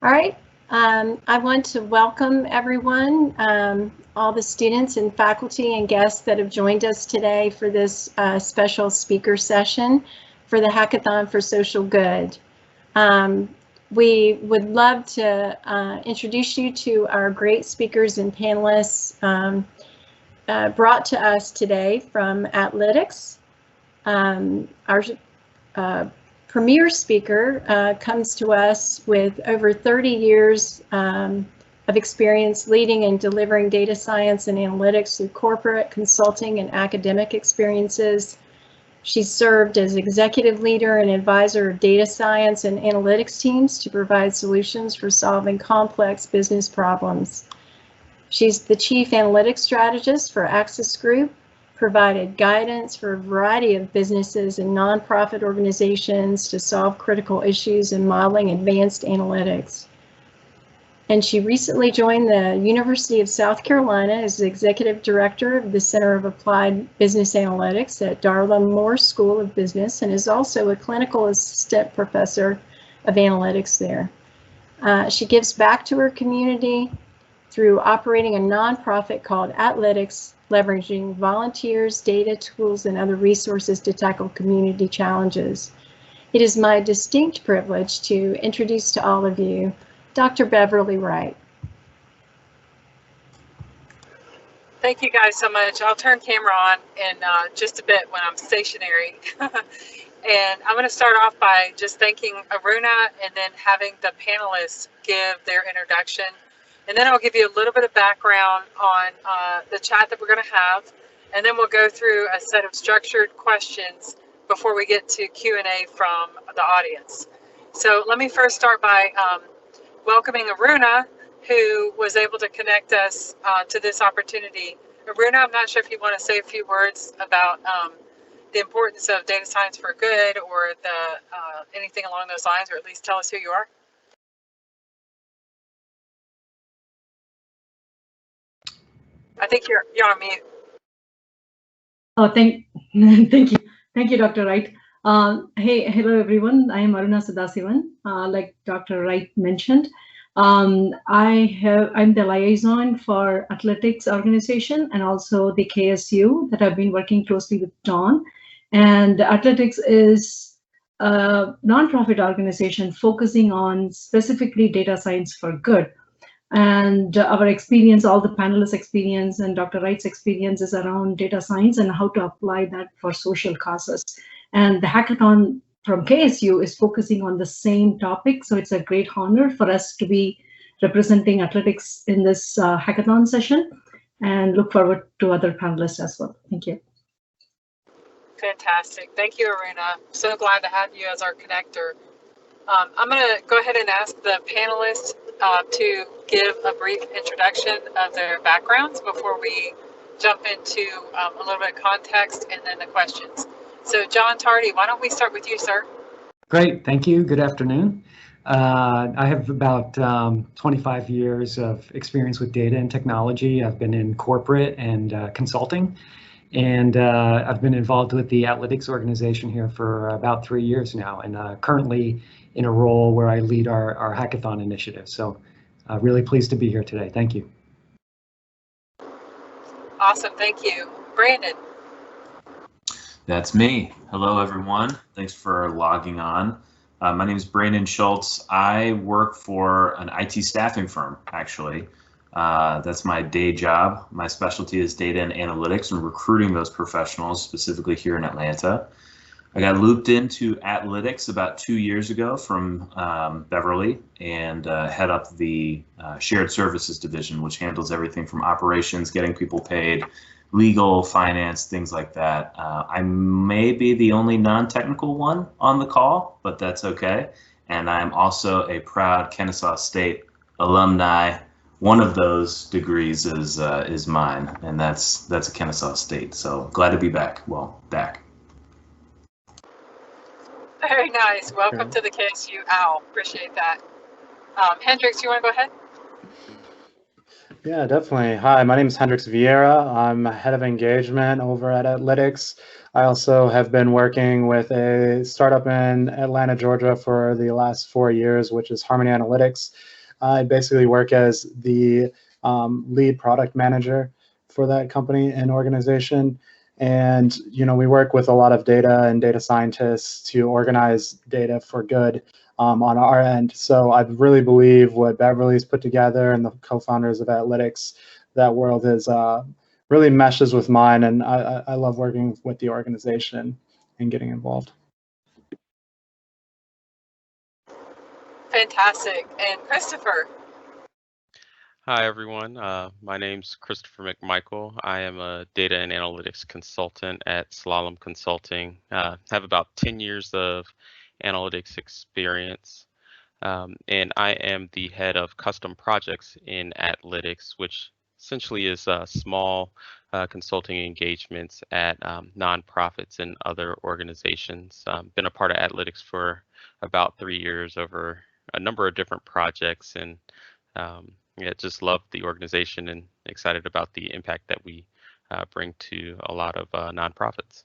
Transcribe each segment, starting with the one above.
All right. I want to welcome everyone, all the students and faculty and guests that have joined us today for this special speaker session for the Hackathon for Social Good. We would love to introduce you to our great speakers and panelists brought to us today from Athletics. Our premier speaker comes to us with over 30 years of experience leading and delivering data science and analytics through corporate, consulting, and academic experiences. She's served as executive leader and advisor of data science and analytics teams to provide solutions for solving complex business problems. She's the chief analytics strategist for Axis Group, provided guidance for a variety of businesses and nonprofit organizations to solve critical issues in modeling advanced analytics. And she recently joined the University of South Carolina as the executive director of the Center of Applied Business Analytics at Darla Moore School of Business, and is also a clinical assistant professor of analytics there. She gives back to her community through operating a nonprofit called Athletics, leveraging volunteers, data tools, and other resources to tackle community challenges. It is my distinct privilege to introduce to all of you Dr. Beverly Wright. Thank you guys so much. I'll turn camera on in just a bit when I'm stationary. And I'm going to start off by just thanking Aruna and then having the panelists give their introduction. And then I'll give you a little bit of background on the chat that we're going to have. And then we'll go through a set of structured questions before we get to Q&A from the audience. So let me first start by welcoming Aruna, who was able to connect us to this opportunity. Aruna, I'm not sure if you want to say a few words about the importance of data science for good or anything along those lines, or at least tell us who you are. I think you're on mute. Oh, thank you, Dr. Wright. Hello everyone. I am Aruna Sadasivan. Like Dr. Wright mentioned, I'm the liaison for athletics organization and also the KSU that I've been working closely with Don. And athletics is a nonprofit organization focusing on specifically data science for good. And our experience, all the panelists' experience and Dr. Wright's experience is around data science and how to apply that for social causes. And the hackathon from KSU is focusing on the same topic. So it's a great honor for us to be representing athletics in this hackathon session, and look forward to other panelists as well. Thank you. Fantastic. Thank you, Aruna. So glad to have you as our connector. I'm going to go ahead and ask the panelists to give a brief introduction of their backgrounds before we jump into a little bit of context and then the questions. So John Tardy, why don't we start with you, sir? Great, thank you. Good afternoon. I have about 25 years of experience with data and technology. I've been in corporate and consulting, and I've been involved with the athletics organization here for about 3 years now, and currently in a role where I lead our hackathon initiative. So really pleased to be here today. Thank you. Awesome, thank you. Brandon. That's me. Hello, everyone. Thanks for logging on. My name is Brandon Schultz. I work for an IT staffing firm, actually. That's my day job. My specialty is data and analytics and recruiting those professionals, specifically here in Atlanta. I got looped into Athletics about 2 years ago from Beverly and head up the shared services division, which handles everything from operations, getting people paid, legal, finance, things like that. I may be the only non-technical one on the call, but that's okay. And I'm also a proud Kennesaw State alumni. One of those degrees is mine, and that's a Kennesaw State. So glad to be back. Well, back. Very nice. Welcome to the KSU OWL. Appreciate that. Hendrix, you want to go ahead? Yeah, definitely. Hi, my name is Hendrix Vieira. I'm head of engagement over at Athletics. I also have been working with a startup in Atlanta, Georgia for the last 4 years, which is Harmony Analytics. I basically work as the lead product manager for that company and organization. And we work with a lot of data and data scientists to organize data for good on our end. So I really believe what Beverly's put together and the co-founders of Analytics, that world is really meshes with mine, and I love working with the organization and getting involved. Fantastic. And Christopher. Hi, everyone. My name's Christopher Mcmichael. I am a data and analytics consultant at Slalom Consulting. Have about 10 years of analytics experience. And I am the head of custom projects in Analytics, which essentially is small consulting engagements at nonprofits and other organizations. Been a part of Analytics for about 3 years over a number of different projects, and yeah, just love the organization and excited about the impact that we bring to a lot of nonprofits.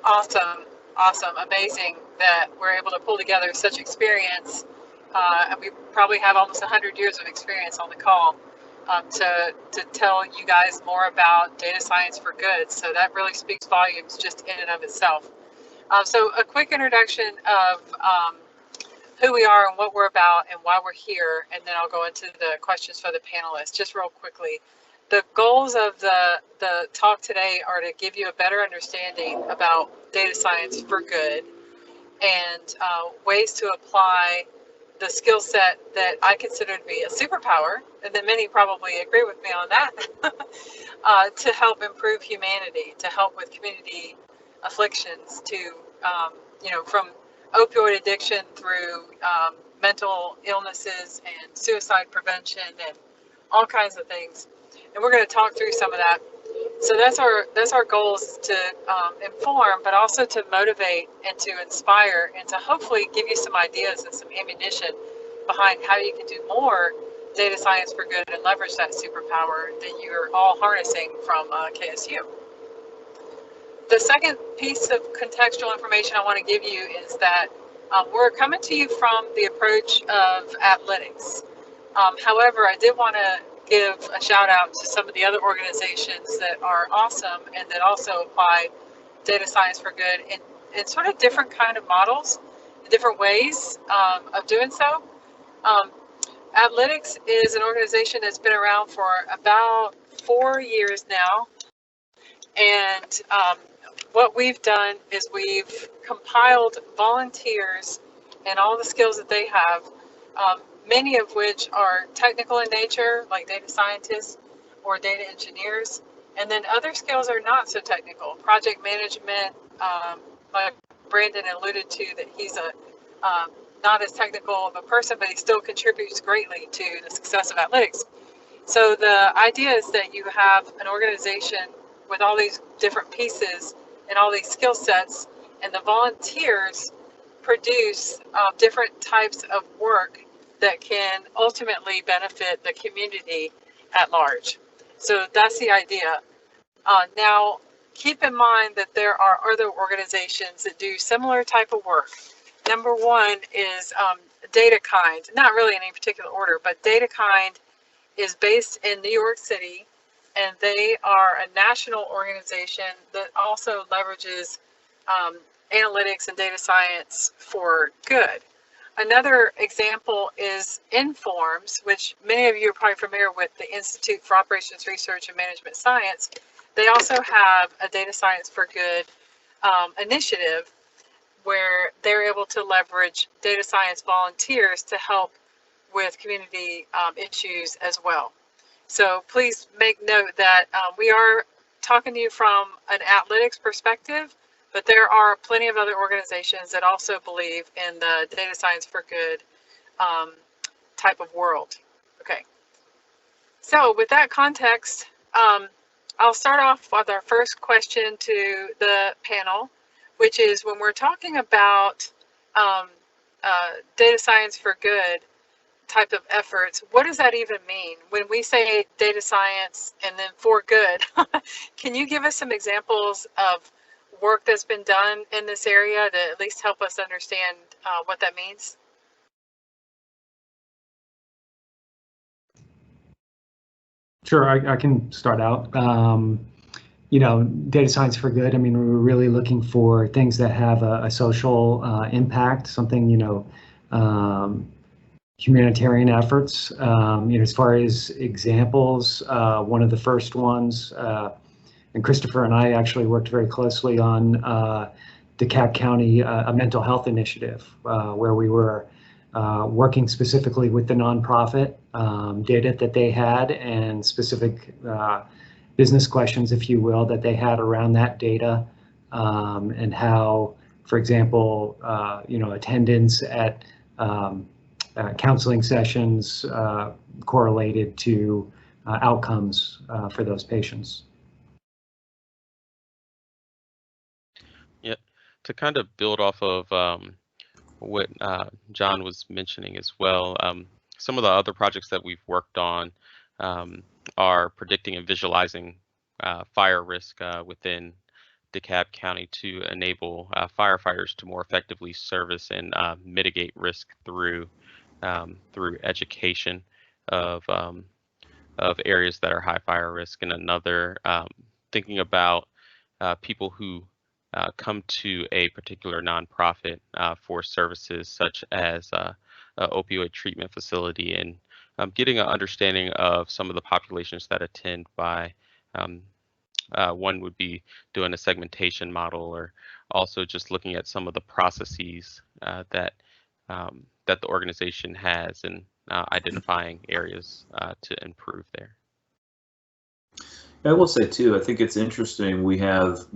Awesome. Awesome. Amazing that we're able to pull together such experience. And we probably have almost 100 years of experience on the call to tell you guys more about data science for good. So that really speaks volumes just in and of itself. So a quick introduction of who we are and what we're about and why we're here, and then I'll go into the questions for the panelists just real quickly. The goals of the talk today are to give you a better understanding about data science for good and ways to apply the skill set that I consider to be a superpower, and that many probably agree with me on that, to help improve humanity, to help with community afflictions, to, from opioid addiction through mental illnesses and suicide prevention and all kinds of things. And we're going to talk through some of that. So that's our goals, to inform, but also to motivate and to inspire and to hopefully give you some ideas and some ammunition behind how you can do more data science for good and leverage that superpower that you're all harnessing from KSU. The second piece of contextual information I want to give you is that we're coming to you from the approach of Analytics. However, I did want to give a shout out to some of the other organizations that are awesome and that also apply data science for good in sort of different kind of models, different ways of doing so. Analytics is an organization that's been around for about 4 years now, and what we've done is we've compiled volunteers and all the skills that they have, many of which are technical in nature, like data scientists or data engineers, and then other skills are not so technical. Project management, like Brandon alluded to, that he's not as technical of a person, but he still contributes greatly to the success of Analytics. So the idea is that you have an organization with all these different pieces and all these skill sets, and the volunteers produce different types of work that can ultimately benefit the community at large. So that's the idea. Now, keep in mind that there are other organizations that do similar type of work. Number one is DataKind, not really in any particular order, but DataKind is based in New York City, and they are a national organization that also leverages analytics and data science for good. Another example is Informs, which many of you are probably familiar with, the Institute for Operations Research and Management Science. They also have a data science for good initiative where they're able to leverage data science volunteers to help with community issues as well. So please make note that we are talking to you from an analytics perspective, but there are plenty of other organizations that also believe in the data science for good type of world. Okay. So with that context, I'll start off with our first question to the panel, which is, when we're talking about data science for good, type of efforts, what does that even mean? When we say data science and then for good, can you give us some examples of work that's been done in this area to at least help us understand what that means? Sure, I can start out. You know, data science for good. I mean, we're really looking for things that have a social impact, something, you know, humanitarian efforts. You know, as far as examples, one of the first ones, and Christopher and I actually worked very closely on DeKalb County, a mental health initiative, where we were working specifically with the nonprofit, data that they had and specific business questions, if you will, that they had around that data, and how, for example, you know, attendance at counseling sessions correlated to outcomes for those patients. Yeah, to kind of build off of what John was mentioning as well, some of the other projects that we've worked on are predicting and visualizing fire risk within DeKalb County to enable firefighters to more effectively service and mitigate risk through education of areas that are high fire risk, and another thinking about people who come to a particular nonprofit for services such as a opioid treatment facility, and getting an understanding of some of the populations that attend by one would be doing a segmentation model, or also just looking at some of the processes that the organization has, and identifying areas to improve there. I will say too, I think it's interesting. We have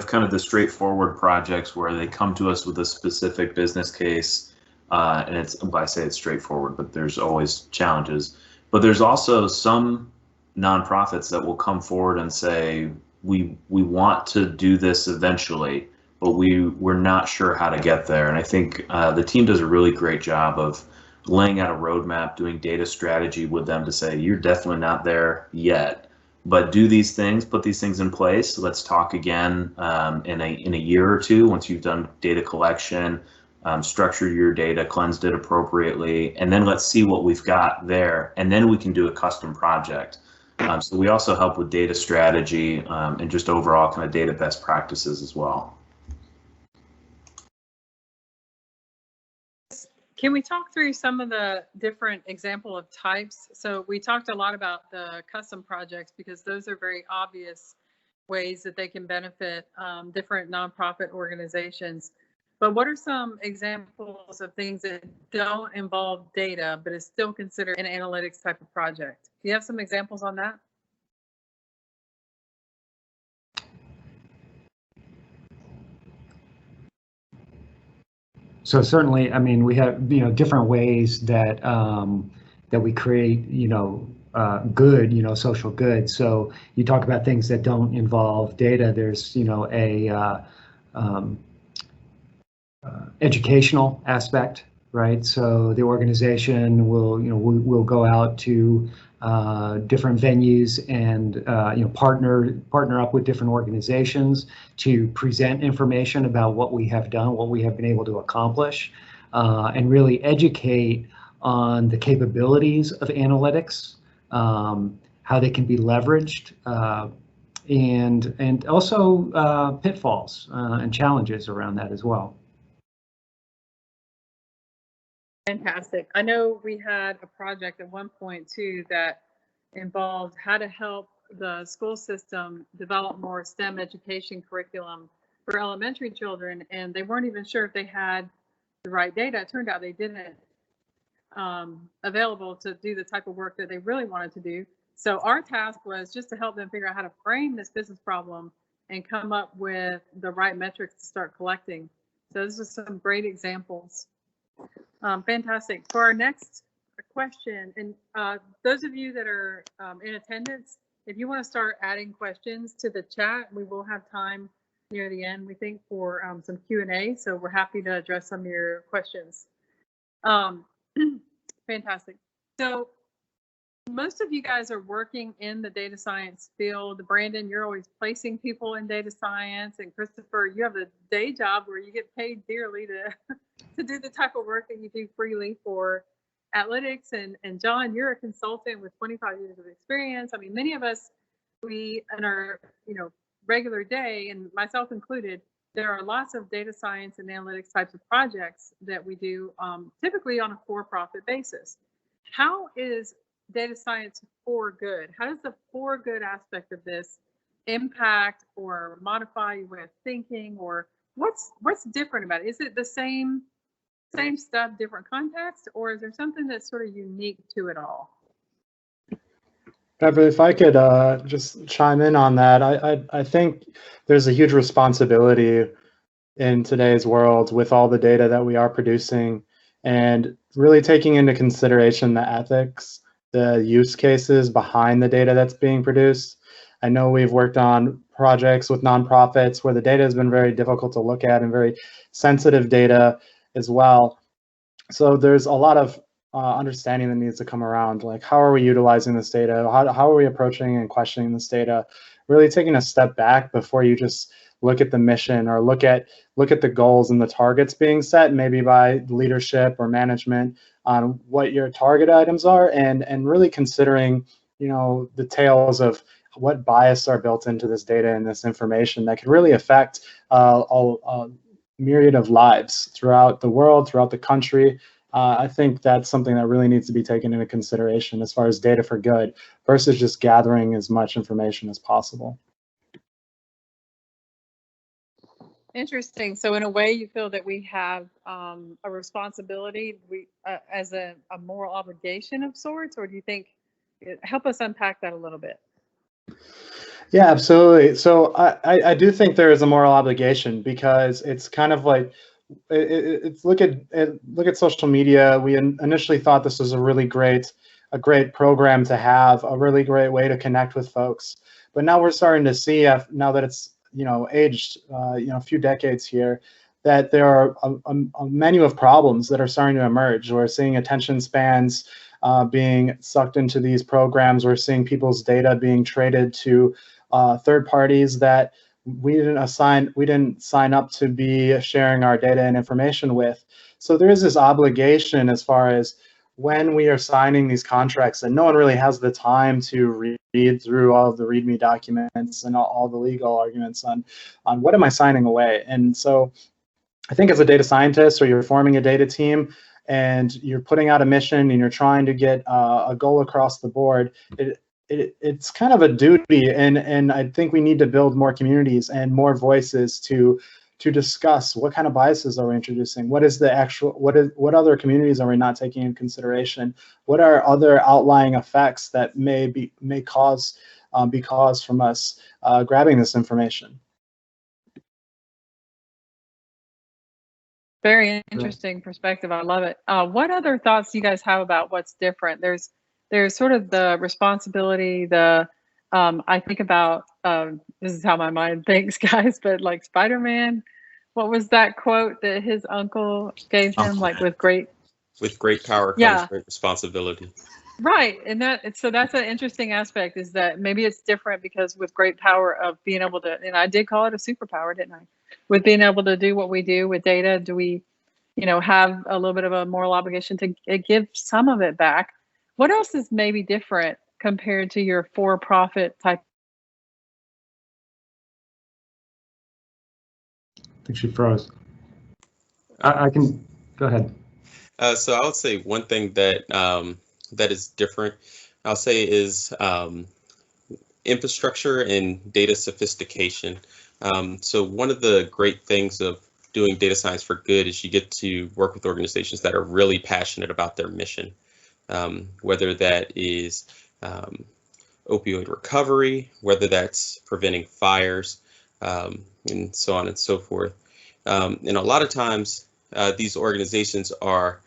kind of the straightforward projects where they come to us with a specific business case, and I say it's straightforward, but there's always challenges. But there's also some nonprofits that will come forward and say, we want to do this eventually, but we're not sure how to get there. And I think the team does a really great job of laying out a roadmap, doing data strategy with them to say, you're definitely not there yet, but do these things, put these things in place. Let's talk again in a year or two once you've done data collection, structured your data, cleansed it appropriately, and then let's see what we've got there, and then we can do a custom project. So we also help with data strategy and just overall kind of data best practices as well. Can we talk through some of the different example of types? So we talked a lot about the custom projects because those are very obvious ways that they can benefit different nonprofit organizations. But what are some examples of things that don't involve data, but is still considered an analytics type of project? Do you have some examples on that? So certainly, I mean, we have, you know, different ways that that we create, you know, good, you know, social good. So you talk about things that don't involve data. There's, you know, a educational aspect, right? So the organization will, you know, we'll go out to different venues and you know, partner up with different organizations to present information about what we have done, what we have been able to accomplish, and really educate on the capabilities of analytics, how they can be leveraged, and also pitfalls and challenges around that as well. Fantastic. I know we had a project at one point too that involved how to help the school system develop more STEM education curriculum for elementary children, and they weren't even sure if they had the right data. It turned out they didn't available to do the type of work that they really wanted to do. So our task was just to help them figure out how to frame this business problem and come up with the right metrics to start collecting. So this is some great examples. Fantastic. For our next question, and those of you that are in attendance, if you want to start adding questions to the chat, we will have time near the end, we think, for some Q&A. So we're happy to address some of your questions. Fantastic. So most of you guys are working in the data science field. Brandon, you're always placing people in data science, and Christopher, you have a day job where you get paid dearly to do the type of work that you do freely for analytics. And John, you're a consultant with 25 years of experience. I mean, many of us, we in our regular day, and myself included, there are lots of data science and analytics types of projects that we do, typically on a for-profit basis. How is data science for good? How does the for good aspect of this impact or modify your way of thinking, or what's different about it? Is it the same stuff, different context, or is there something that's sort of unique to it all? Beverly, if I could just chime in on that, I think there's a huge responsibility in today's world with all the data that we are producing, and really taking into consideration the ethics, the use cases behind the data that's being produced. I know we've worked on projects with nonprofits where the data has been very difficult to look at and very sensitive data as well. So there's a lot of understanding that needs to come around, like how are we utilizing this data? How are we approaching and questioning this data? Really taking a step back before you just look at the mission or look at the goals and the targets being set, maybe by leadership or management, on what your target items are, and really considering the tales of what bias are built into this data and this information that could really affect a myriad of lives throughout the world, throughout the country. I think that's something that really needs to be taken into consideration as far as data for good versus just gathering as much information as possible. Interesting. So in a way, you feel that we have a responsibility, as a moral obligation of sorts, or do you think, help us unpack that a little bit? Yeah, absolutely. So I do think there is a moral obligation, because it's kind of like, it's look at social media. We initially thought this was a great program to have, a really great way to connect with folks. But now we're starting to see, now that it's aged a few decades here, that there are a menu of problems that are starting to emerge. We're seeing attention spans being sucked into these programs. We're seeing people's data being traded to third parties that we didn't sign up to be sharing our data and information with. So there is this obligation as far as when we are signing these contracts, and no one really has the time to read through all of the README documents and all the legal arguments on what am I signing away. And so I think as a data scientist, or you're forming a data team and you're putting out a mission and you're trying to get a goal across the board, it's kind of a duty, and I think we need to build more communities and more voices to discuss what kind of biases are we introducing, what other communities are we not taking into consideration, what are other outlying effects that may be caused from us grabbing this information. Very interesting perspective. I love it. What other thoughts do you guys have about what's different? There's sort of the responsibility, I think about, this is how my mind thinks, guys, but like Spider-Man, what was that quote that his uncle gave him? Like, with great power comes great responsibility. Right. And so that's an interesting aspect, is that maybe it's different because with great power of being able to, and I did call it a superpower, didn't I? With being able to do what we do with data, do we, have a little bit of a moral obligation to give some of it back? What else is maybe different compared to your for-profit type? I think she froze. I can go ahead. So I would say one thing that that is different, I'll say, is infrastructure and data sophistication. So one of the great things of doing data science for good is you get to work with organizations that are really passionate about their mission, whether that is opioid recovery, whether that's preventing fires, and so on and so forth. And a lot of times these organizations are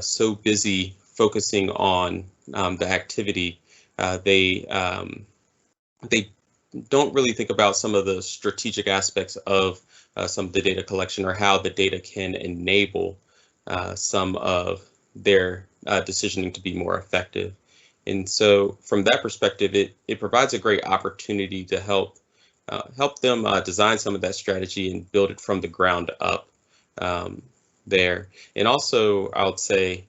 so busy focusing on the activity, they don't really think about some of the strategic aspects of some of the data collection, or how the data can enable some of their decisioning to be more effective. And so from that perspective, it provides a great opportunity to help them design some of that strategy and build it from the ground up there. And also, I would say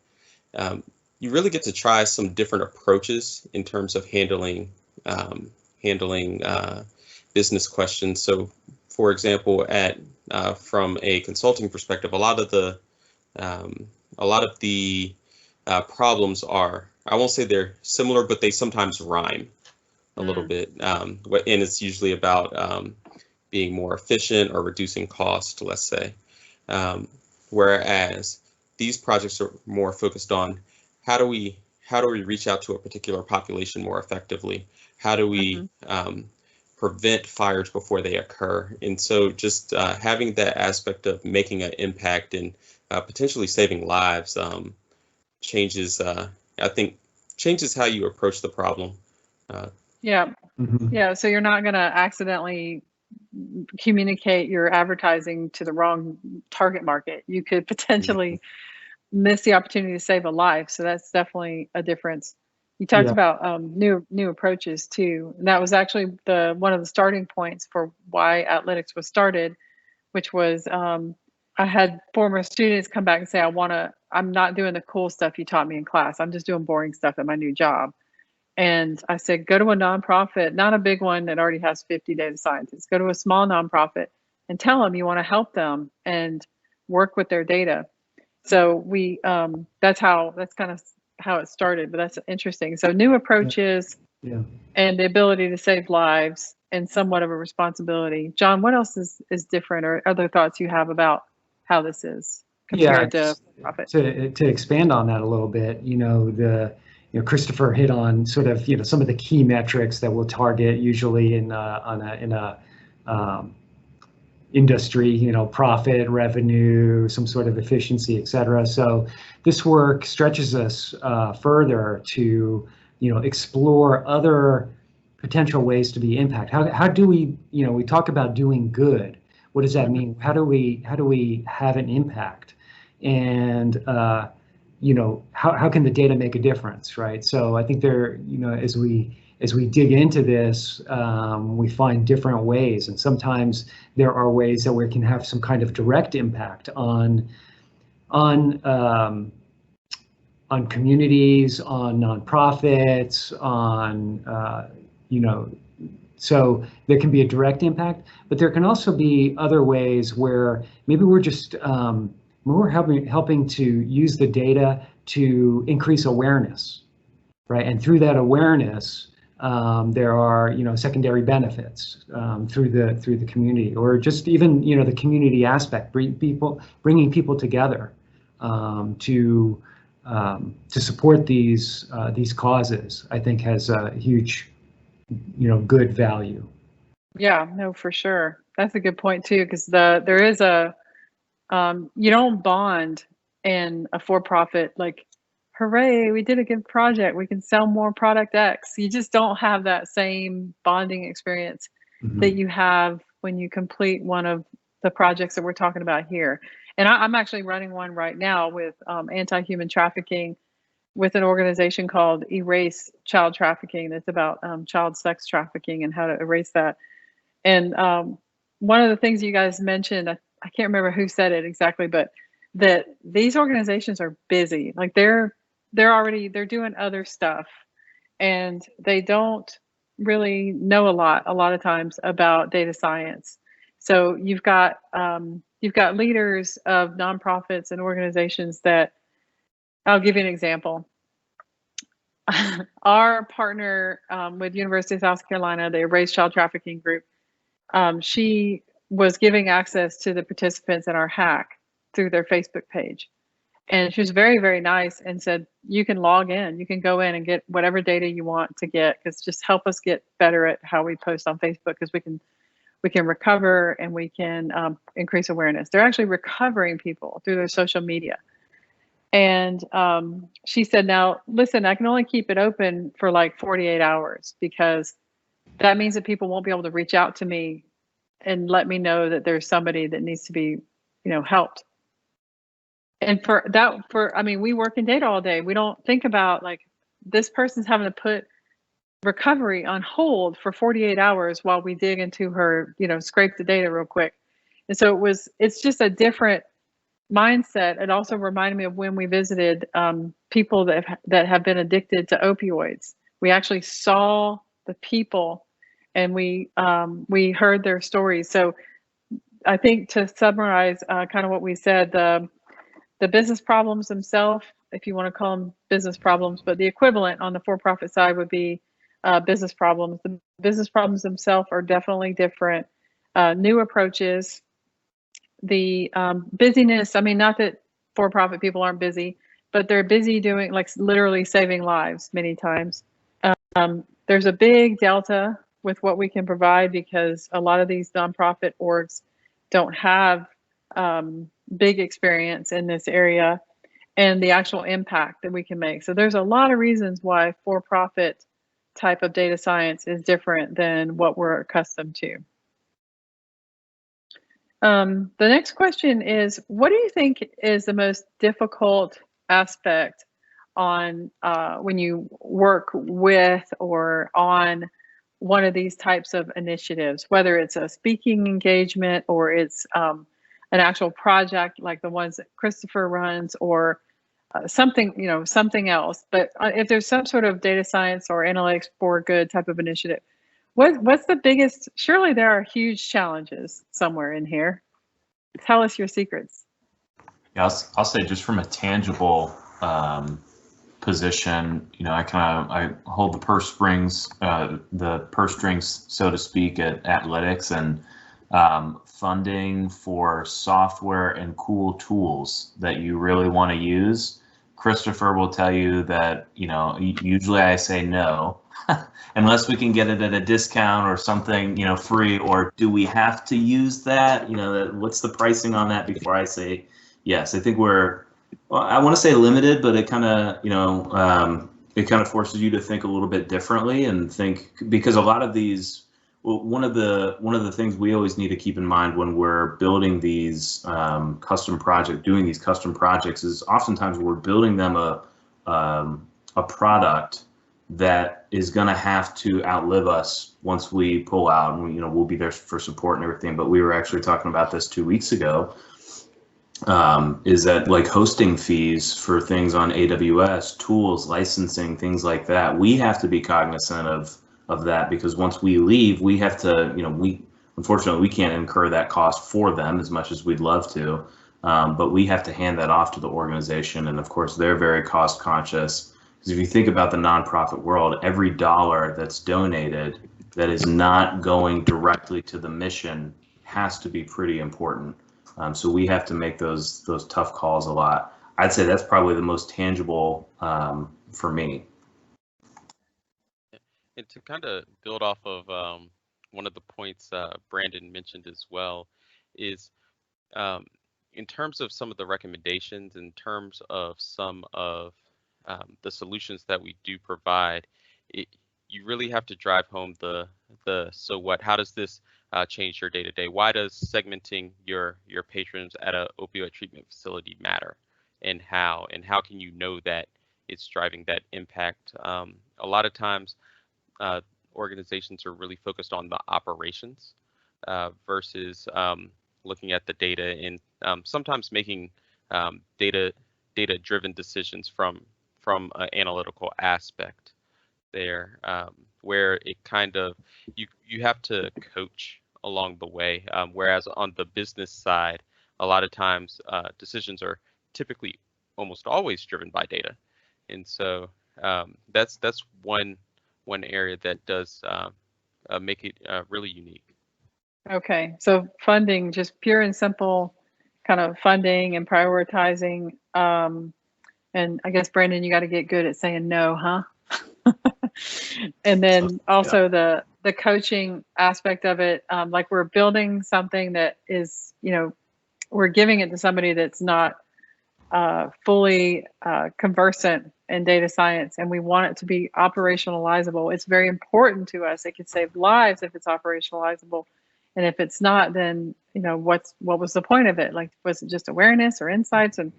you really get to try some different approaches in terms of handling business questions. So, for example, from a consulting perspective, a lot of the problems are, I won't say they're similar, but they sometimes rhyme a little bit. And it's usually about being more efficient or reducing cost, let's say. Whereas these projects are more focused on how do we reach out to a particular population more effectively? How do we prevent fires before they occur? And so just having that aspect of making an impact and potentially saving lives changes, I think, changes how you approach the problem. Yeah. Yeah. So you're not going to accidentally communicate your advertising to the wrong target market. You could potentially miss the opportunity to save a life. So that's definitely a difference. You talked about new approaches too. And that was actually one of the starting points for why Athletics was started, which was I had former students come back and say, I'm not doing the cool stuff you taught me in class. I'm just doing boring stuff at my new job. And I said, go to a nonprofit, not a big one that already has 50 data scientists. Go to a small nonprofit and tell them you want to help them and work with their data. So that's kind of how it started, but that's interesting. So new approaches and the ability to save lives and somewhat of a responsibility. John, what else is different, or other thoughts you have about how this is compared to profit? To expand on that a little bit, Christopher hit on sort of some of the key metrics that we'll target usually in a industry, profit, revenue, some sort of efficiency, et cetera. So this work stretches us further to explore other potential ways to be impact. How do we we talk about doing good? What does that mean? How do we have an impact? And how can the data make a difference, right? So I think as we dig into this, we find different ways, and sometimes there are ways that we can have some kind of direct impact on communities, on nonprofits, so there can be a direct impact, but there can also be other ways where maybe we're just we're helping to use the data to increase awareness, right? And through that awareness, there are secondary benefits through the community, or just even the community aspect, bringing people together to support these causes. I think has a huge good value. Yeah, no, for sure. That's a good point too, because there is you don't bond in a for-profit like, hooray, we did a good project, we can sell more product X. You just don't have that same bonding experience that you have when you complete one of the projects that we're talking about here. And I'm actually running one right now with anti-human trafficking with an organization called Erase Child Trafficking. That's about child sex trafficking and how to erase that. And one of the things you guys mentioned, I can't remember who said it exactly, but that these organizations are busy. Like they're doing other stuff, and they don't really know a lot of times about data science. So you've got leaders of nonprofits and organizations that, I'll give you an example. Our partner with University of South Carolina, the Erase Child Trafficking Group, she was giving access to the participants in our hack through their Facebook page. And she was very, very nice and said, you can log in, you can go in and get whatever data you want to get, because just help us get better at how we post on Facebook, because we can recover and we can increase awareness. They're actually recovering people through their social media. And she said, now, listen, I can only keep it open for like 48 hours, because that means that people won't be able to reach out to me and let me know that there's somebody that needs to be, helped. And I mean, we work in data all day. We don't think about like this person's having to put recovery on hold for 48 hours while we dig into her, scrape the data real quick. And so it's just a different mindset. It also reminded me of when we visited people that have been addicted to opioids. We actually saw the people and we heard their stories. So I think to summarize kind of what we said, the business problems themselves, if you want to call them business problems, but the equivalent on the for-profit side would be business problems. The business problems themselves are definitely different. New approaches, the busyness. I mean, not that for-profit people aren't busy, but they're busy doing, like, literally saving lives many times. There's a big delta with what we can provide because a lot of these nonprofit orgs don't have big experience in this area and the actual impact that we can make. So there's a lot of reasons why for-profit type of data science is different than what we're accustomed to. The next question is, what do you think is the most difficult aspect on when you work with or on one of these types of initiatives, whether it's a speaking engagement or it's an actual project like the ones that Christopher runs, or something, something else. But if there's some sort of data science or analytics for good type of initiative, what's the biggest? Surely there are huge challenges somewhere in here. Tell us your secrets. Yeah, I'll say just from a tangible position, I hold the purse strings, so to speak, at Athletics, and funding for software and cool tools that you really want to use. Christopher will tell you that, usually I say no, unless we can get it at a discount or something, free, or do we have to use that? What's the pricing on that before I say yes? I think I want to say limited, but it kind of forces you to think a little bit differently and think, because a lot of these, one of the things we always need to keep in mind when we're building these doing these custom projects is oftentimes we're building them a product that is going to have to outlive us once we pull out, and we'll be there for support and everything. But we were actually talking about this 2 weeks ago. Is that like hosting fees for things on AWS, tools, licensing, things like that? We have to be cognizant of that, because once we leave, we have to, unfortunately we can't incur that cost for them as much as we'd love to, but we have to hand that off to the organization. And of course, they're very cost conscious, because if you think about the nonprofit world, every dollar that's donated that is not going directly to the mission has to be pretty important. So we have to make those tough calls a lot. I'd say that's probably the most tangible for me. And to kind of build off of one of the points Brandon mentioned as well, is in terms of some of the recommendations, in terms of some of the solutions that we do provide, you really have to drive home the so what? How does this change your day-to-day? Why does segmenting your patrons at an opioid treatment facility matter, and how can you know that it's driving that impact? A lot of times organizations are really focused on the operations versus looking at the data, and sometimes making data-driven decisions from an analytical aspect there, where it kind of you have to coach along the way, whereas on the business side, a lot of times decisions are typically almost always driven by data, and so that's one area that does make it really unique. Okay, so funding, just pure and simple kind of funding and prioritizing, and I guess, Brandon, you got to get good at saying no, huh? And then also the coaching aspect of it, like we're building something that is, we're giving it to somebody that's not fully conversant in data science, and we want it to be operationalizable. It's very important to us. It could save lives if it's operationalizable, and if it's not, then what was the point of it? Like, was it just awareness or insights? And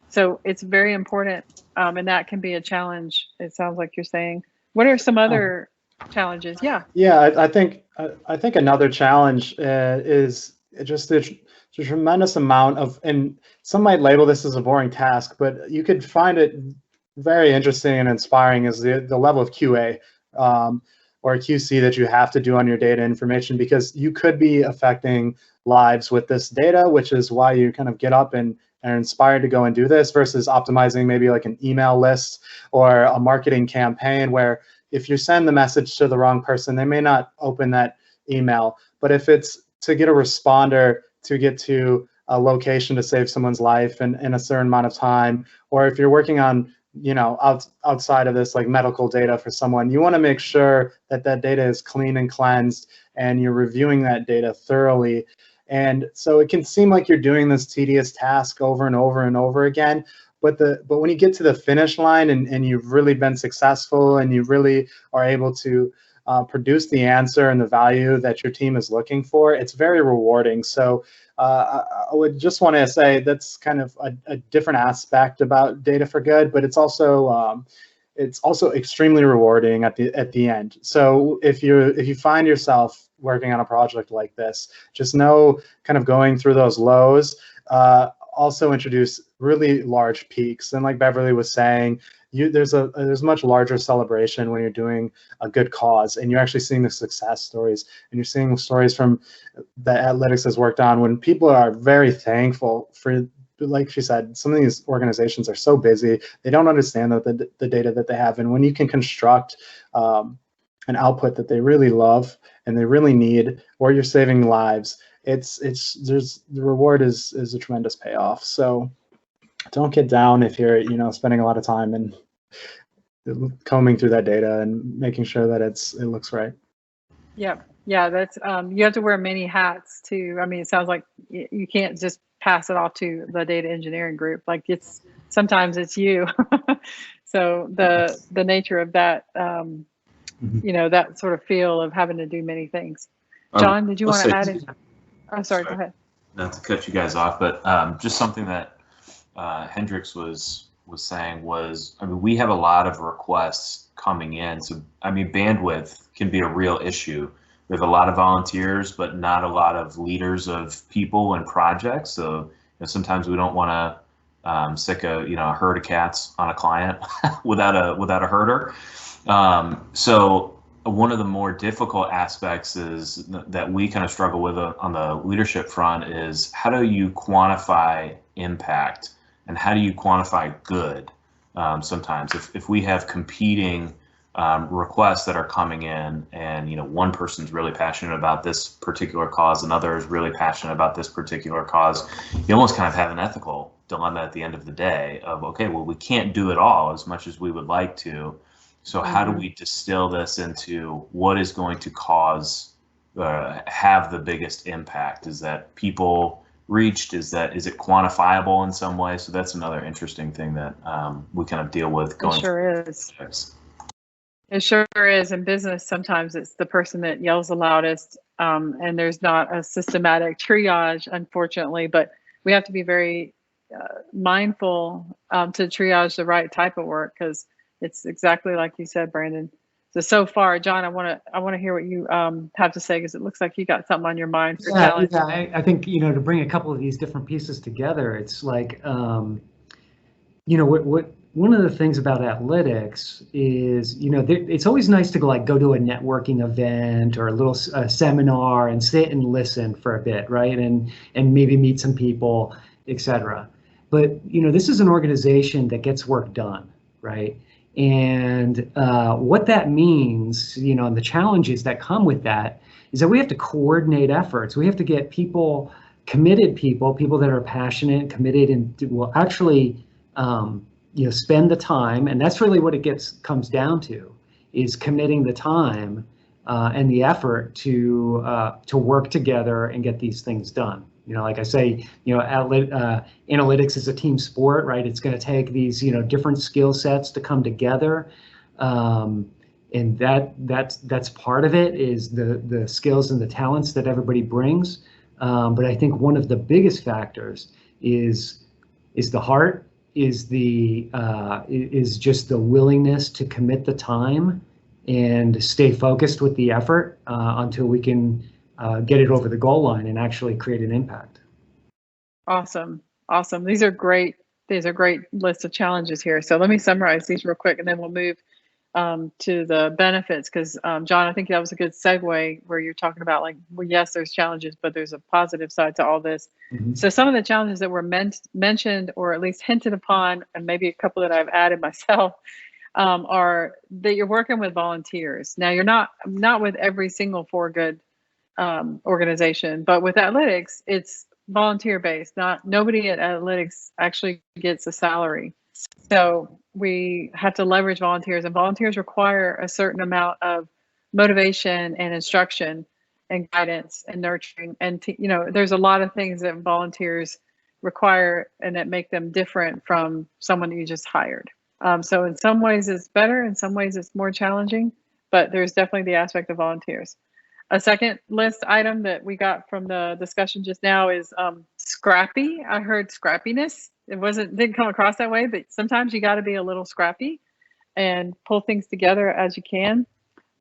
So it's very important, and that can be a challenge. It sounds like you're saying. What are some other challenges? Yeah. Yeah, I think another challenge is just the tremendous amount of, and some might label this as a boring task, but you could find it very interesting and inspiring, is the level of QA or QC that you have to do on your data information, because you could be affecting lives with this data, which is why you kind of get up and are inspired to go and do this, versus optimizing maybe like an email list or a marketing campaign, where if you send the message to the wrong person, they may not open that email. But if it's to get a responder to get to a location to save someone's life in a certain amount of time, or if you're working on, you know, outside of this, like medical data for someone, you want to make sure that that data is clean and cleansed and you're reviewing that data thoroughly. And so it can seem like you're doing this tedious task over and over and over again, but when you get to the finish line and you've really been successful and you really are able to produce the answer and the value that your team is looking for, it's very rewarding. So I would just want to say that's kind of a different aspect about Data for Good, but it's also extremely rewarding at the end. So if you find yourself working on a project like this, just know, kind of going through those lows also introduce really large peaks. And like Beverly was saying, there's much larger celebration when you're doing a good cause and you're actually seeing the success stories, and you're seeing stories from that Analytics has worked on when people are very thankful for, like she said, some of these organizations are so busy, they don't understand the data that they have. And when you can construct an output that they really love and they really need, or you're saving lives, the reward is a tremendous payoff. So don't get down if you're, you know, spending a lot of time and combing through that data and making sure that it looks right. Yeah, that's you have to wear many hats too. I mean, it sounds like you can't just pass it off to the data engineering group. Like sometimes it's you. So the nature of that, you know, that sort of feel of having to do many things. John, did you want to add? I'm sorry, go ahead. Not to cut you guys off, but just something that Hendrix was saying was, I mean, we have a lot of requests coming in. So, I mean, bandwidth can be a real issue. We have a lot of volunteers, but not a lot of leaders of people and projects. So, you know, sometimes we don't want to stick a herd of cats on a client without a herder. So one of the more difficult aspects is that we kind of struggle with on the leadership front is, how do you quantify impact and how do you quantify good? Sometimes if we have competing requests that are coming in, and, you know, one person's really passionate about this particular cause, another is really passionate about this particular cause, you almost kind of have an ethical dilemma at the end of the day of, okay, well, we can't do it all as much as we would like to. So how do we distill this into what is going to have the biggest impact? Is that people reached? Is it quantifiable in some way? So that's another interesting thing that we kind of deal with going. It sure is. It sure is. In business, sometimes it's the person that yells the loudest, and there's not a systematic triage, unfortunately. But we have to be very mindful to triage the right type of work, because it's exactly like you said, Brandon. So far, John, I want to hear what you have to say, because it looks like you got something on your mind for challenge. Yeah, I think, you know, to bring a couple of these different pieces together, it's like, you know, what one of the things about analytics is, you know, it's always nice to go to a networking event or a little seminar and sit and listen for a bit, right? And maybe meet some people, etc. But, you know, this is an organization that gets work done, right? And what that means, you know, and the challenges that come with that is that we have to coordinate efforts. We have to get committed people that are passionate, committed, and will actually, you know, spend the time. And that's really what it comes down to, is committing the time and the effort to work together and get these things done. You know, like I say, you know, analytics is a team sport, right? It's going to take these, you know, different skill sets to come together, and that's part of it, is the skills and the talents that everybody brings. But I think one of the biggest factors is the heart, is just the willingness to commit the time and stay focused with the effort until we can get it over the goal line and actually create an impact. Awesome. Awesome. These are great lists of challenges here. So let me summarize these real quick, and then we'll move to the benefits, because John, I think that was a good segue where you're talking about, like, well, yes, there's challenges, but there's a positive side to all this. Mm-hmm. So some of the challenges that were mentioned, or at least hinted upon, and maybe a couple that I've added myself, are that you're working with volunteers. Now, you're not with every single For Good organization, but with Athletics, it's volunteer based. Nobody at Athletics actually gets a salary. So we have to leverage volunteers, and volunteers require a certain amount of motivation and instruction and guidance and nurturing. And, there's a lot of things that volunteers require and that make them different from someone that you just hired. So in some ways it's better, in some ways it's more challenging, but there's definitely the aspect of volunteers. A second list item that we got from the discussion just now is scrappy. I heard scrappiness. It didn't come across that way, but sometimes you got to be a little scrappy and pull things together as you can.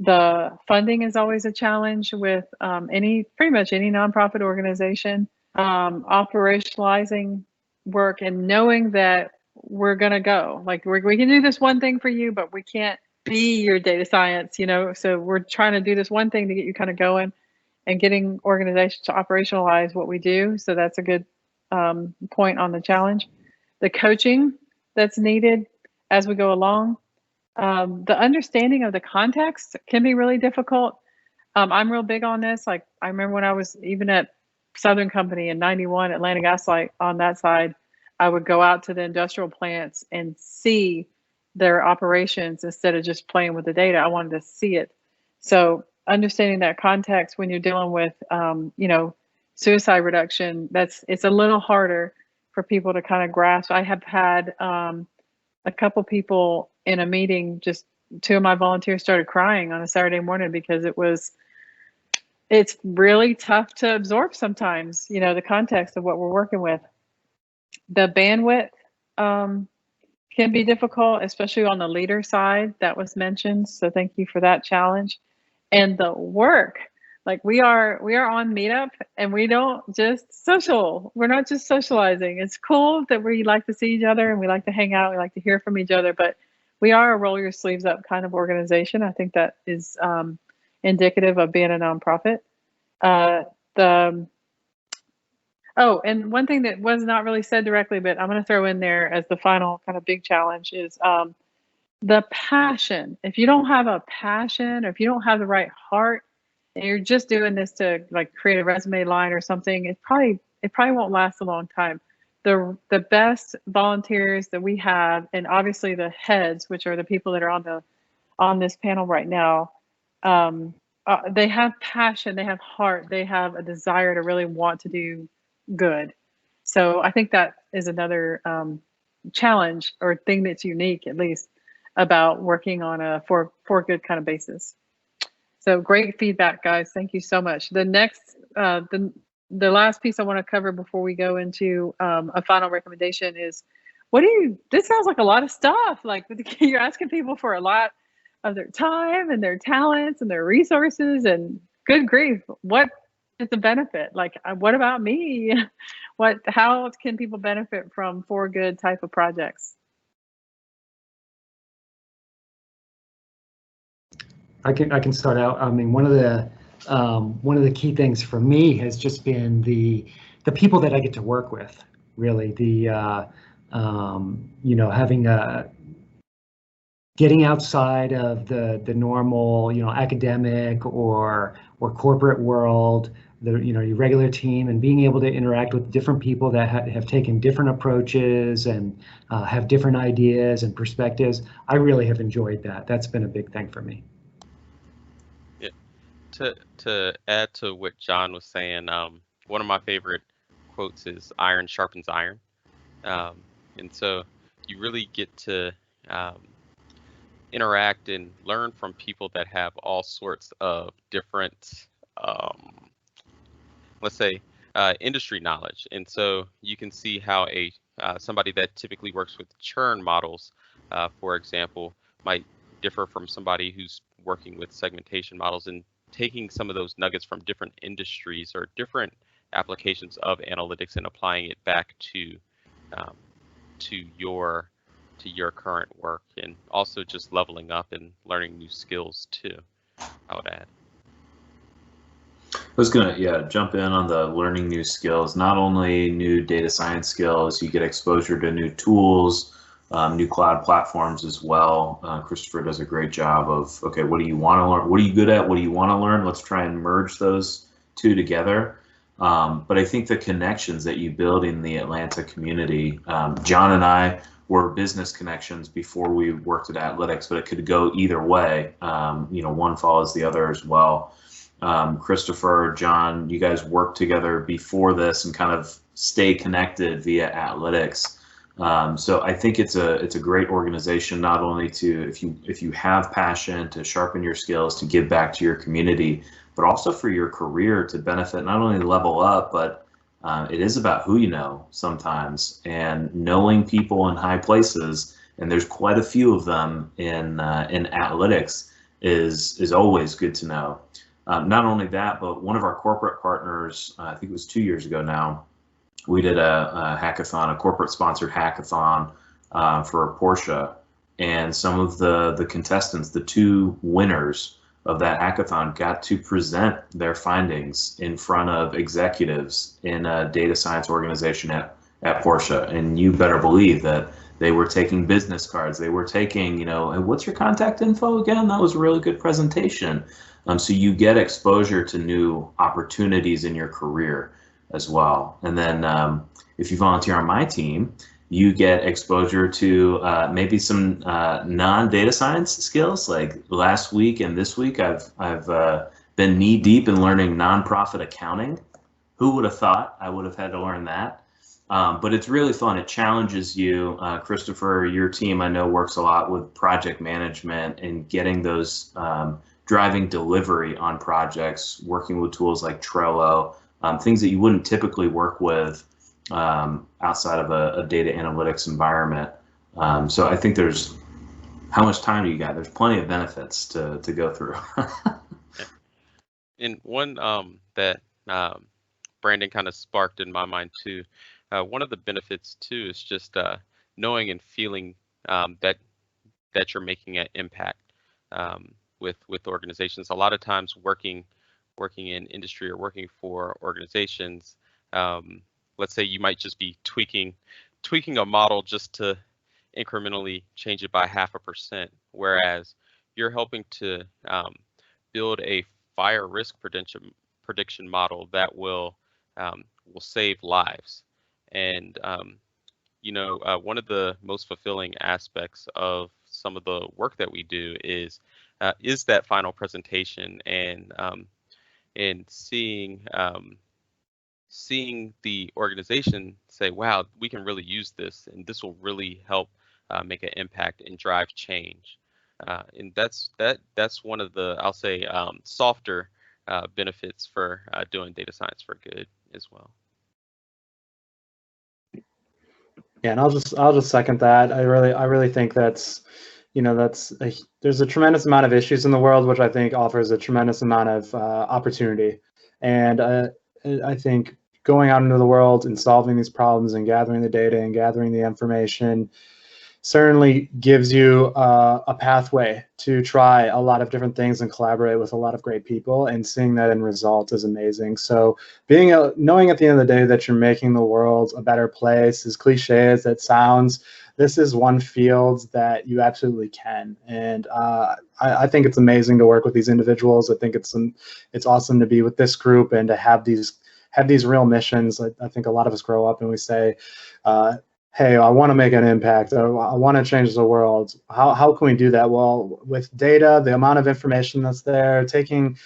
The funding is always a challenge with pretty much any nonprofit organization. Operationalizing work and knowing that we're gonna go. Like, we can do this one thing for you, but we can't be your data science, so we're trying to do this one thing to get you kind of going, and getting organizations to operationalize what we do. So that's a good point on the challenge. The coaching that's needed as we go along. The understanding of the context can be really difficult. I'm real big on this. Like, I remember when I was even at Southern Company in '91, Atlanta Gaslight, on that side, I would go out to the industrial plants and see their operations instead of just playing with the data. I wanted to see it. So understanding that context when you're dealing with, suicide reduction, it's a little harder for people to kind of grasp. I have had a couple people in a meeting, just two of my volunteers started crying on a Saturday morning because it's really tough to absorb sometimes, the context of what we're working with. The bandwidth can be difficult, especially on the leader side. That was mentioned. So thank you for that challenge. And the work, like, we are on Meetup, and we don't just we're not just socializing. It's cool that we like to see each other and we like to hang out. We like to hear from each other, but we are a roll your sleeves up kind of organization. I think that is indicative of being a nonprofit. And one thing that was not really said directly, but I'm going to throw in there as the final kind of big challenge is the passion. If you don't have a passion, or if you don't have the right heart, and you're just doing this to, like, create a resume line or something, it probably won't last a long time. The best volunteers that we have, and obviously the heads, which are the people that are on this panel right now, they have passion, they have heart, they have a desire to really want to do good. So I think that is another challenge, or thing that's unique, at least, about working on a for good kind of basis. So great feedback, guys. Thank you so much. The next, the last piece I want to cover before we go into a final recommendation is, this sounds like a lot of stuff. Like, you're asking people for a lot of their time and their talents and their resources, and good grief, what is the benefit? Like, what about me? How can people benefit from For Good type of projects? I can start out. I mean, one of the key things for me has just been the people that I get to work with. Really, having getting outside of the normal, academic or corporate world, your regular team, and being able to interact with different people that have taken different approaches and have different ideas and perspectives. I really have enjoyed that. That's been a big thing for me. Yeah. To add to what John was saying, one of my favorite quotes is "Iron sharpens iron," and so you really get to interact and learn from people that have all sorts of different, let's say, industry knowledge. And so you can see how a somebody that typically works with churn models, for example, might differ from somebody who's working with segmentation models, and taking some of those nuggets from different industries or different applications of analytics and applying it back to your current work, and also just leveling up and learning new skills too, I would add. I was gonna jump in on the learning new skills. Not only new data science skills, you get exposure to new tools, new cloud platforms as well. Christopher does a great job of, okay, what do you want to learn? What are you good at? What do you want to learn? Let's try and merge those two together. But I think the connections that you build in the Atlanta community, John and I were business connections before we worked at Athletics, but it could go either way. One follows the other as well. Christopher, John, you guys worked together before this and kind of stay connected via Athletics. So I think it's a great organization, not only to, if you have passion, to sharpen your skills, to give back to your community, but also for your career to benefit, not only level up, but it is about who you know sometimes, and knowing people in high places, and there's quite a few of them in Athletics, is always good to know. Not only that, but one of our corporate partners, I think it was 2 years ago now, we did a hackathon, a corporate sponsored hackathon for Porsche, and some of the contestants, the two winners of that hackathon, got to present their findings in front of executives in a data science organization at Porsche. And you better believe that they were taking business cards. They were taking, and what's your contact info again? That was a really good presentation. So you get exposure to new opportunities in your career as well. And then if you volunteer on my team, you get exposure to maybe some non-data science skills. Like last week and this week, I've been knee deep in learning nonprofit accounting. Who would have thought I would have had to learn that? But it's really fun. It challenges you. Christopher, your team, I know, works a lot with project management and getting those driving delivery on projects, working with tools like Trello, things that you wouldn't typically work with outside of a data analytics environment. So I think there's, how much time do you got? There's plenty of benefits to go through. And one that Brandon kind of sparked in my mind too, one of the benefits too is just knowing and feeling that you're making an impact with organizations. A lot of times working in industry or working for organizations, let's say you might just be tweaking a model just to incrementally change it by 0.5%, whereas you're helping to build a fire risk prediction model that will save lives. And one of the most fulfilling aspects of some of the work that we do is that final presentation, and seeing the organization say, wow, we can really use this, and this will really help make an impact and drive change. And that's one of the, I'll say, softer benefits for doing data science for good as well. Yeah, and I'll just second that. I really think that's, there's a tremendous amount of issues in the world, which I think offers a tremendous amount of opportunity. And I think going out into the world and solving these problems and gathering the data and gathering the information certainly gives you a pathway to try a lot of different things and collaborate with a lot of great people, and seeing that end result is amazing. So knowing at the end of the day that you're making the world a better place, as cliche as that sounds, this is one field that you absolutely can. And I think it's amazing to work with these individuals. I think it's awesome to be with this group and to have these real missions. I think a lot of us grow up and we say, hey, I want to make an impact. I want to change the world. How can we do that? Well, with data, the amount of information that's there, taking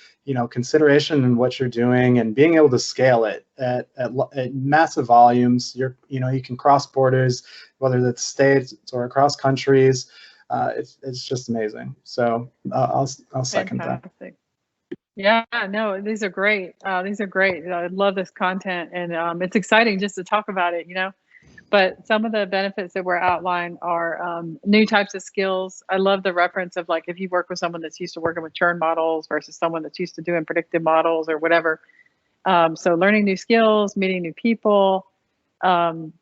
consideration in what you're doing and being able to scale it at massive volumes. You can cross borders, whether that's states or across countries. It's just amazing. So I'll second that. Yeah, no, these are great. These are great. I love this content, and it's exciting just to talk about it. But some of the benefits that were outlined are new types of skills. I love the reference of like if you work with someone that's used to working with churn models versus someone that's used to doing predictive models or whatever. So learning new skills, meeting new people,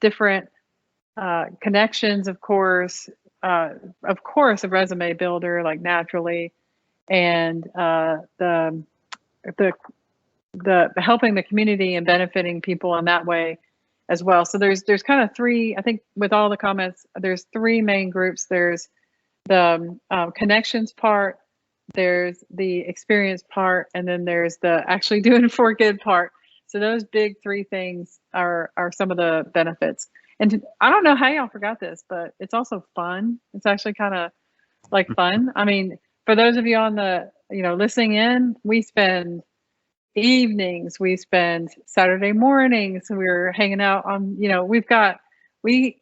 different connections, of course, a resume builder, like naturally, and the helping the community and benefiting people in that way as well. So there's kind of three, I think with all the comments, there's three main groups. There's the connections part, there's the experience part, and then there's the actually doing for good part. So those big three things are some of the benefits. And I don't know how y'all forgot this, but it's also fun. It's actually kind of like fun. I mean, for those of you on the, listening in, we spend evenings, we spend Saturday mornings, we're hanging out on, we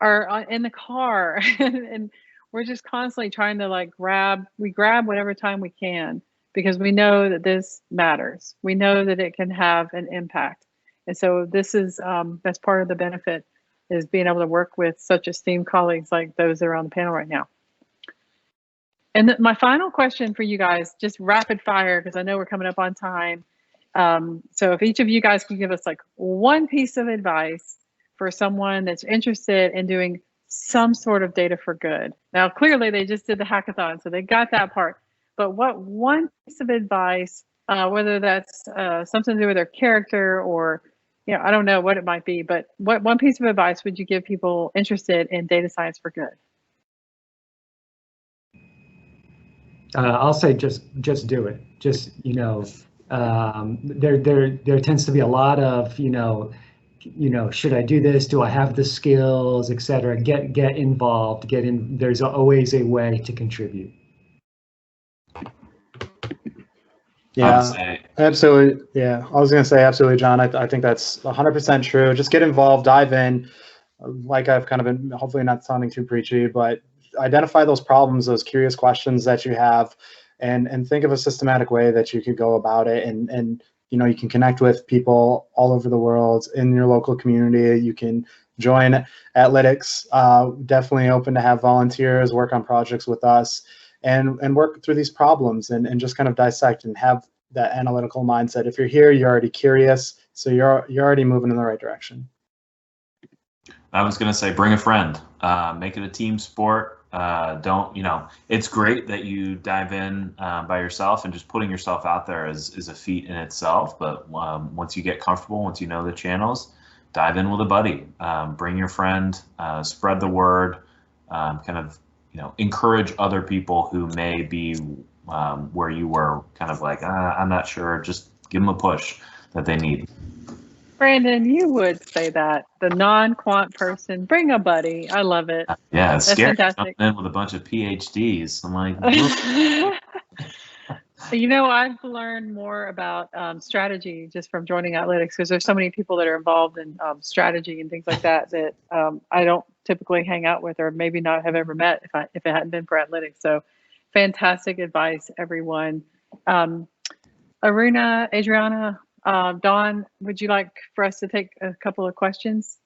are in the car and we're just constantly trying to grab whatever time we can, because we know that this matters. We know that it can have an impact. And so this is, that's part of the benefit, is being able to work with such esteemed colleagues like those that are on the panel right now. And my final question for you guys, just rapid fire, because I know we're coming up on time. So if each of you guys can give us like one piece of advice for someone that's interested in doing some sort of data for good. Now, clearly they just did the hackathon, so they got that part. But what one piece of advice, whether that's something to do with their character or, I don't know what it might be, but what one piece of advice would you give people interested in data science for good? I'll say just do it. Just, there tends to be a lot of, should I do this? Do I have the skills, et cetera? Get involved, get in. There's always a way to contribute. Yeah, absolutely. Yeah, I was going to say absolutely, John. I think that's 100% true. Just get involved, dive in. Like I've kind of been, hopefully not sounding too preachy, but identify those problems, those curious questions that you have, and think of a systematic way that you could go about it. And you can connect with people all over the world in your local community. You can join Athletics. Definitely open to have volunteers work on projects with us and work through these problems and just kind of dissect and have that analytical mindset. If you're here, you're already curious, so you're already moving in the right direction. I was going to say, bring a friend, make it a team sport. It's great that you dive in by yourself, and just putting yourself out there is a feat in itself. But once you get comfortable, once you know the channels, dive in with a buddy, bring your friend, spread the word, encourage other people who may be where you were, kind of like, I'm not sure, just give them a push that they need. Brandon, you would say that. The non-quant person, bring a buddy. I love it. Yeah, it's That's scary fantastic. coming in with a bunch of PhDs. I'm like, I've learned more about strategy just from joining Athletics, because there's so many people that are involved in strategy and things like that I don't typically hang out with, or maybe not have ever met if it hadn't been for Athletics. So fantastic advice, everyone. Aruna, Adriana, Dawn, would you like for us to take a couple of questions?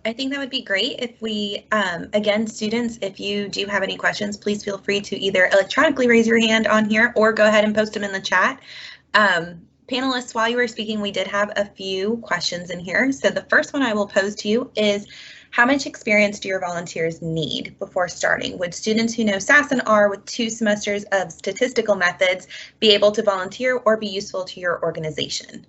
I think that would be great if we, again, students, if you do have any questions, please feel free to either electronically raise your hand on here or go ahead and post them in the chat. Panelists, while you were speaking, we did have a few questions in here. So the first one I will pose to you is, how much experience do your volunteers need before starting? Would students who know SAS and R with 2 semesters of statistical methods be able to volunteer or be useful to your organization?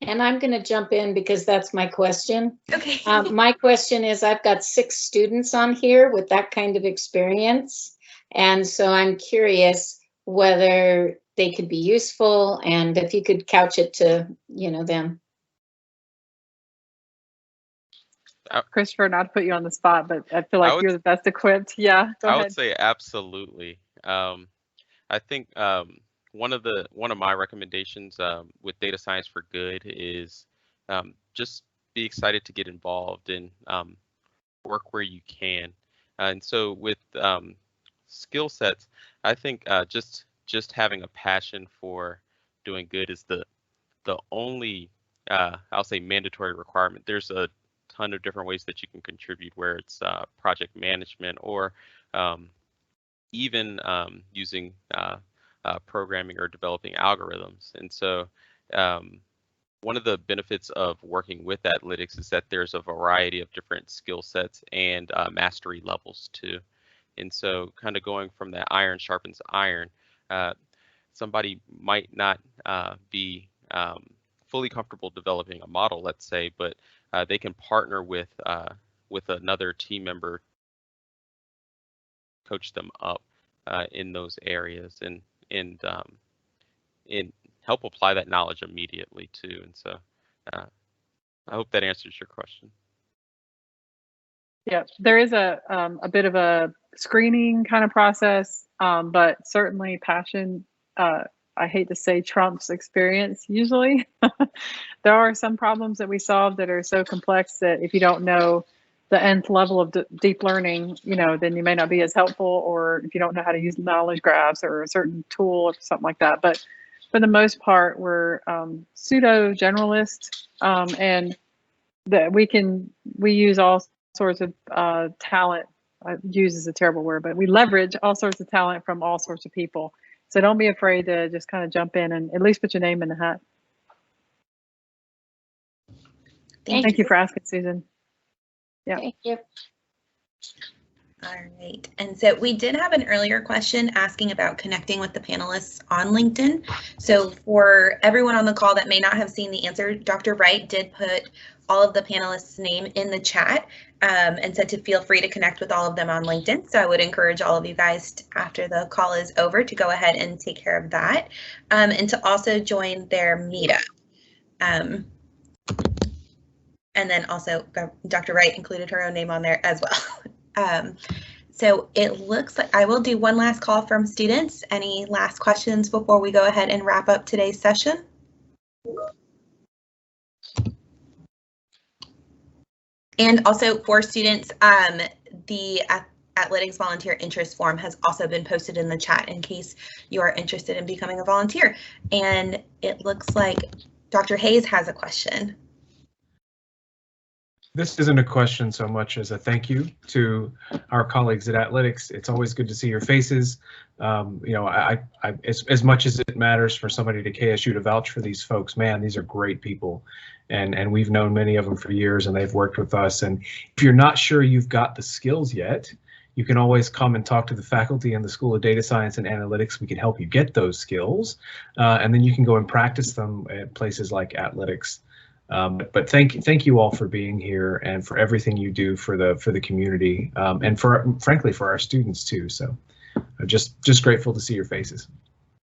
And I'm going to jump in because that's my question. Okay. My question is, I've got 6 students on here with that kind of experience. And so I'm curious whether they could be useful, and if you could couch it to, them. Christopher, not to put you on the spot, but I feel like you're the best equipped. Yeah, go ahead. I would say absolutely. I think one of my recommendations with Data Science for Good is just be excited to get involved and work where you can. And so with skill sets, I think just having a passion for doing good is the only I'll say mandatory requirement. There's a ton of different ways that you can contribute, where it's project management or even using programming or developing algorithms. And so one of the benefits of working with Athletics is that there's a variety of different skill sets and mastery levels too. And so kind of going from that iron sharpens iron, somebody might not be fully comfortable developing a model, let's say, but they can partner with another team member, coach them up in those areas, and help apply that knowledge immediately too. And so I hope that answers your question. Yeah, there is a bit of a screening kind of process, but certainly passion, I hate to say, trumps experience usually. There are some problems that we solve that are so complex that if you don't know the nth level of deep learning, then you may not be as helpful, or if you don't know how to use knowledge graphs or a certain tool or something like that. But for the most part, we're pseudo generalist, and that we use all sorts of talent. Use is a terrible word, but we leverage all sorts of talent from all sorts of people. So don't be afraid to just kind of jump in and at least put your name in the hat. Thank you for asking, Susan. Yeah. Thank you. All right. And so we did have an earlier question asking about connecting with the panelists on LinkedIn. So for everyone on the call that may not have seen the answer, Dr. Wright did put all of the panelists' name in the chat and said to feel free to connect with all of them on LinkedIn. So I would encourage all of you guys after the call is over to go ahead and take care of that, and to also join their meetup. And then also Dr. Wright included her own name on there as well. So it looks like I will do one last call from students. Any last questions before we go ahead and wrap up today's session? And also for students, the Athletics volunteer interest form has also been posted in the chat in case you are interested in becoming a volunteer. And it looks like Dr. Hayes has a question. This isn't a question so much as a thank you to our colleagues at Athletics. It's always good to see your faces. As much as it matters for somebody to KSU to vouch for these folks, man, these are great people. And we've known many of them for years, and they've worked with us. And if you're not sure you've got the skills yet, you can always come and talk to the faculty in the School of Data Science and Analytics. We can help you get those skills, and then you can go and practice them at places like Athletics. But thank you all for being here and for everything you do for the community, and frankly for our students too. So just grateful to see your faces.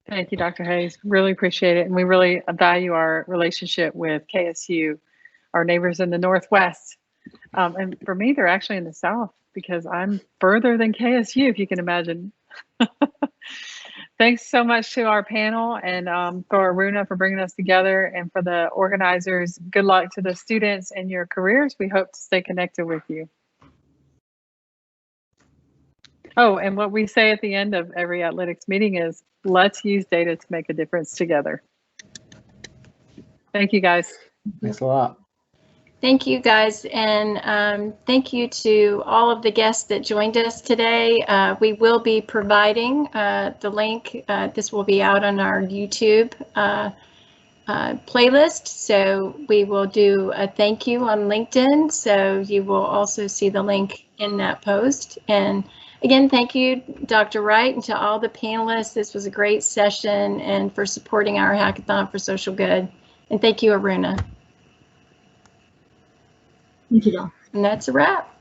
Thank you, Dr. Hayes. Really appreciate it. And we really value our relationship with KSU, our neighbors in the Northwest. And for me, they're actually in the South because I'm further than KSU, if you can imagine. Thanks so much to our panel and for Aruna for bringing us together, and for the organizers. Good luck to the students in your careers. We hope to stay connected with you. Oh, and what we say at the end of every athletics meeting is, let's use data to make a difference together. Thank you, guys. Thanks a lot. Thank you, guys, and thank you to all of the guests that joined us today. We will be providing the link. This will be out on our YouTube playlist, so we will do a thank you on LinkedIn, so you will also see the link in that post. And again, thank you, Dr. Wright, and to all the panelists. This was a great session, and for supporting our hackathon for social good. And thank you, Aruna. Thank you, Dawn. And that's a wrap.